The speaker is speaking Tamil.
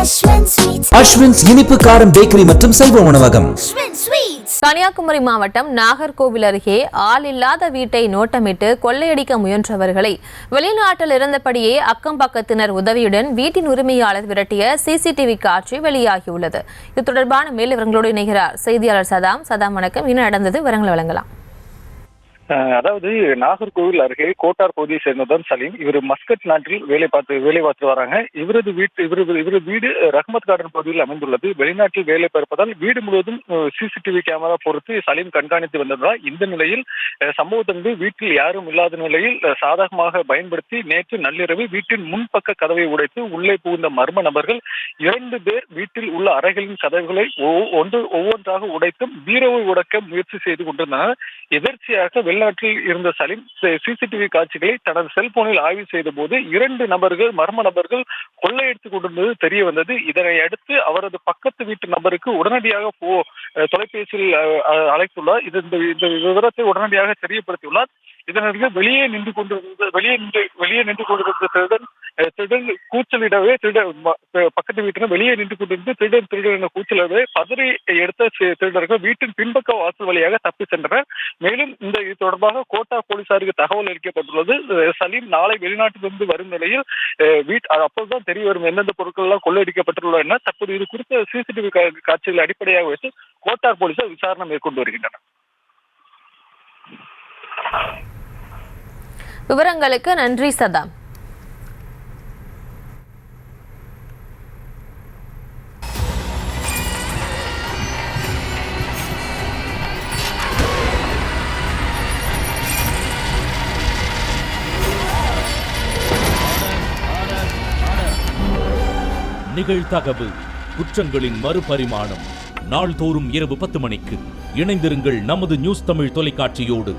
அஸ்வின்ஸ் இனிப்பு காரம் பேக்கரி மற்றும் செல்வ உணவகம். கன்னியாகுமரி மாவட்டம் நாகர்கோவில் அருகே ஆள் இல்லாத வீட்டை நோட்டமிட்டு கொள்ளையடிக்க முயன்றவர்களை வெளிநாட்டில் இருந்தபடியே அக்கம் பக்கத்தினர் உதவியுடன் வீட்டின் உரிமையாளர் விரட்டிய சிசிடிவி காட்சி வெளியாகியுள்ளது. இது தொடர்பான மேல் விவரங்களோடு இணைகிறார் செய்தியாளர் சதாம். வணக்கம். என்ன நடந்தது? விவரங்களை வழங்கலாம். அதாவது நாகர்கோவில் அருகே கோட்டார் பகுதியை சேர்ந்ததான் சலீம். இவர் மஸ்கட் நாட்டில் வேலை பார்த்து வராங்க. இவரது வீடு ரஹ்மத் கார்டன் பகுதியில் அமைந்துள்ளது. வெளிநாட்டில் வேலை பார்ப்பதால் வீடு முழுவதும் சிசிடிவி கேமரா பொறுத்து சலீம் கண்காணித்து வந்ததால் இந்த நிலையில் சம்பவத்தன்று வீட்டில் யாரும் இல்லாத நிலையில் சாதகமாக பயன்படுத்தி நேற்று நள்ளிரவு வீட்டின் முன்பக்க கதவை உடைத்து உள்ளே புகுந்த மர்ம நபர்கள் 2 பேர் வீட்டில் உள்ள அறைகளின் கதவுகளை ஒவ்வொன்றாக உடைத்தும் பீரோவை உடைக்க முயற்சி செய்து கொண்டிருந்தனர். எதிர்ச்சியாக வெளிநாட்டில் இருந்த சலீம் சிசிடிவி காட்சிகளை தனது செல்போனில் ஆய்வு செய்த போது 2 மர்ம நபர்கள் கொள்ளையடித்துக் கொண்டிருந்தது தெரிய வந்தது. இதனை அடுத்து அவரது பக்கத்து வீட்டு நபருக்கு உடனடியாக தொலைபேசியில் அழைத்துள்ளார். இந்த விவரத்தை உடனடியாக தெரியப்படுத்தியுள்ளார். இதனிடையே வெளியே நின்று கொண்டிருந்த திருடன் கூச்சலிடவே பக்கத்து வீட்டினர் வெளியே நின்று கொண்டிருந்து திருடன் என கூச்சலிடவே பதறி எடுத்த திருடர்கள் வீட்டின் பின்பக்க வாசல் வழியாக தப்பி சென்றனர். மேலும் இது தொடர்பாக கோட்டா போலீசாருக்கு தகவல் அளிக்கப்பட்டுள்ளது. சலீம் நாளை வெளிநாட்டிலிருந்து வரும் நிலையில் அப்போதுதான் தெரிய வரும் எந்தெந்த பொருட்கள் எல்லாம் கொள்ளையடிக்கப்பட்டுள்ளன என. தற்போது இது குறித்த சிசிடிவி காட்சிகளை அடிப்படையாக வைத்து கோட்டார் போலீசார் விசாரணை மேற்கொண்டு வருகின்றனர். விவரங்களுக்கு நன்றி சதாம். நிகழ்தகவு குற்றங்களின் மறுபரிமாணம். நாள்தோறும் இரவு 10 மணிக்கு இணைந்திருங்கள் நமது நியூஸ் தமிழ் தொலைக்காட்சியோடு.